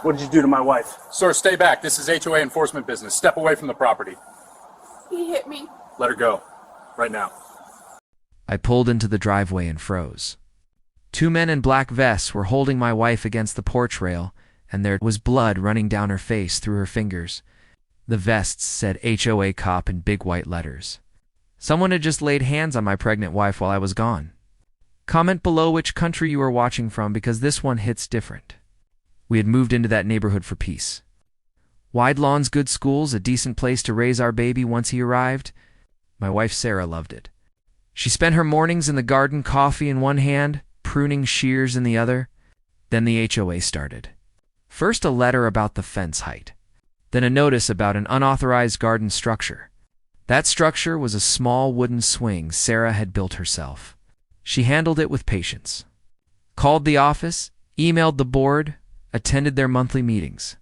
What did you do to my wife? Sir, stay back. This is HOA enforcement business. Step away from the property. He hit me. Let her go. Right now. I pulled into the driveway and froze. Two men in black vests were holding my wife against the porch rail, and there was blood running down her face through her fingers. The vests said HOA cop in big white letters. Someone had just laid hands on my pregnant wife while I was gone. Comment below which country you are watching from, because this one hits different. We had moved into that neighborhood for peace. Wide lawns, good schools, a decent place to raise our baby once he arrived. My wife Sarah loved it. She spent her mornings in the garden, coffee in one hand, pruning shears in the other. Then the HOA started. First a letter about the fence height. Then a notice about an unauthorized garden structure. That structure was a small wooden swing Sarah had built herself. She handled it with patience. Called the office, emailed the board, attended their monthly meetings.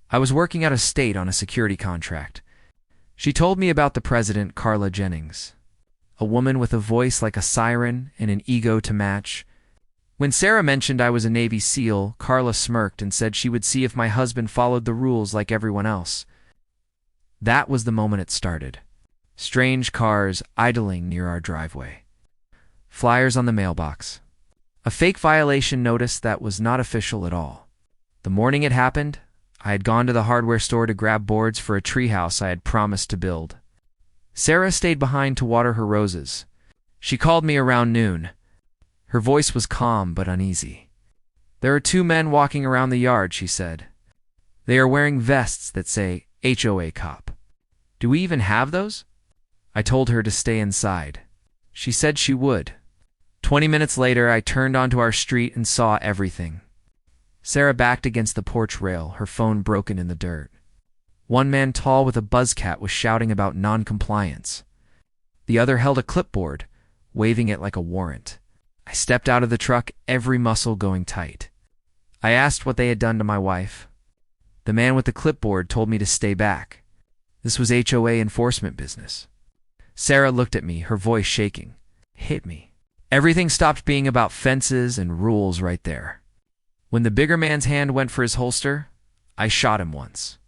I was working out of state on a security contract. She told me about the president, Carla Jennings, a woman with a voice like a siren and an ego to match. When Sarah mentioned I was a Navy SEAL, Carla smirked and said she would see if my husband followed the rules like everyone else. That was the moment it started. Strange cars idling near our driveway. Flyers on the mailbox. A fake violation notice that was not official at all. The morning it happened, I had gone to the hardware store to grab boards for a treehouse I had promised to build. Sarah stayed behind to water her roses. She called me around noon. Her voice was calm but uneasy. There are two men walking around the yard, she said. They are wearing vests that say HOA cop. Do we even have those? I told her to stay inside. She said she would. 20 minutes later, I turned onto our street and saw everything. Sarah backed against the porch rail, her phone broken in the dirt. One man tall with a buzzcat was shouting about non-compliance. The other held a clipboard, waving it like a warrant. I stepped out of the truck, every muscle going tight. I asked what they had done to my wife. The man with the clipboard told me to stay back. This was HOA enforcement business. Sarah looked at me, her voice shaking. Hit me. Everything stopped being about fences and rules right there. When the bigger man's hand went for his holster, I shot him once.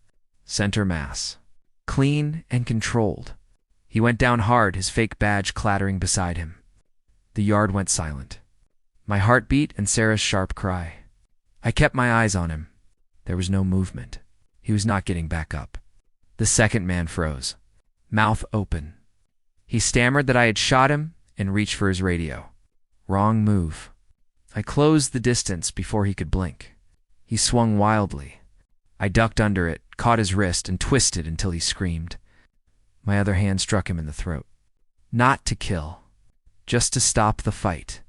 Center mass. Clean and controlled. He went down hard, his fake badge clattering beside him. The yard went silent. My heart beat and Sarah's sharp cry. I kept my eyes on him. There was no movement. He was not getting back up. The second man froze, mouth open. He stammered that I had shot him and reached for his radio. Wrong move. I closed the distance before he could blink. He swung wildly. I ducked under it, caught his wrist, and twisted until he screamed. My other hand struck him in the throat. Not to kill, just to stop the fight.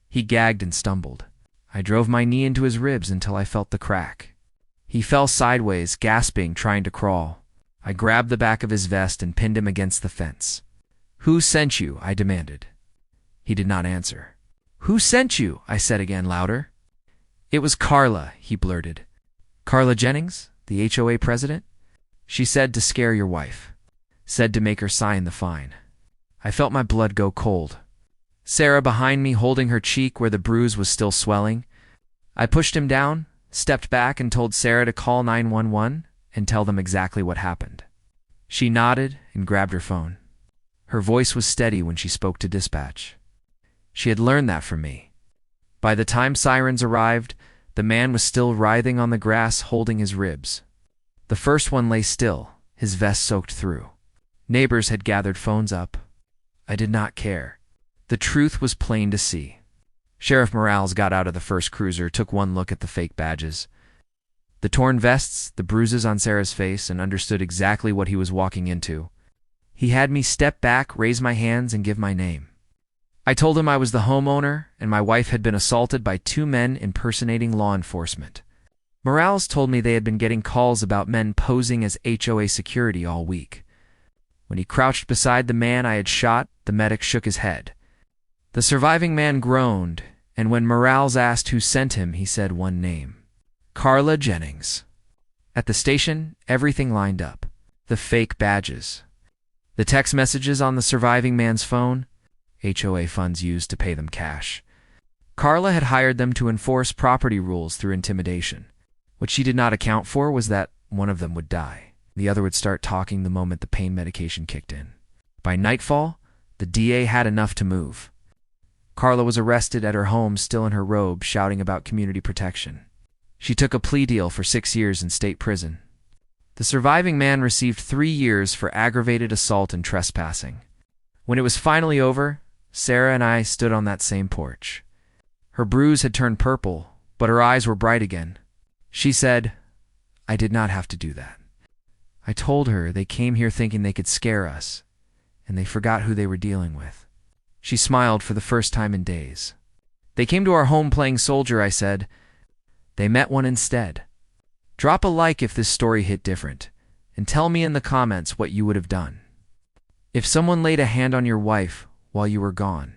He gagged and stumbled. I drove my knee into his ribs until I felt the crack. He fell sideways, gasping, trying to crawl. I grabbed the back of his vest and pinned him against the fence. Who sent you? I demanded. He did not answer. Who sent you? I said again, louder. It was Carla, he blurted. Carla Jennings, the HOA president? She said to scare your wife. Said to make her sign the fine. I felt my blood go cold. Sarah behind me holding her cheek where the bruise was still swelling. I pushed him down, stepped back and told Sarah to call 911 and tell them exactly what happened. She nodded and grabbed her phone. Her voice was steady when she spoke to dispatch. She had learned that from me. By the time sirens arrived, the man was still writhing on the grass holding his ribs. The first one lay still, his vest soaked through. Neighbors had gathered phones up. I did not care. The truth was plain to see. Sheriff Morales got out of the first cruiser, took one look at the fake badges, the torn vests, the bruises on Sarah's face, and understood exactly what he was walking into. He had me step back, raise my hands, and give my name. I told him I was the homeowner and my wife had been assaulted by two men impersonating law enforcement. Morales told me they had been getting calls about men posing as HOA security all week. When he crouched beside the man I had shot, the medic shook his head. The surviving man groaned, and when Morales asked who sent him, he said one name. Carla Jennings. At the station, everything lined up. The fake badges. The text messages on the surviving man's phone, HOA funds used to pay them cash. Carla had hired them to enforce property rules through intimidation. What she did not account for was that one of them would die. The other would start talking the moment the pain medication kicked in. By nightfall, the DA had enough to move. Carla was arrested at her home, still in her robe, shouting about community protection. She took a plea deal for 6 years in state prison. The surviving man received 3 years for aggravated assault and trespassing. When it was finally over, Sarah and I stood on that same porch. Her bruise had turned purple, but her eyes were bright again. She said, "I did not have to do that." I told her they came here thinking they could scare us, and they forgot who they were dealing with. She smiled for the first time in days. "They came to our home playing soldier," I said. "They met one instead." Drop a like if this story hit different, and tell me in the comments what you would have done. If someone laid a hand on your wife while you were gone,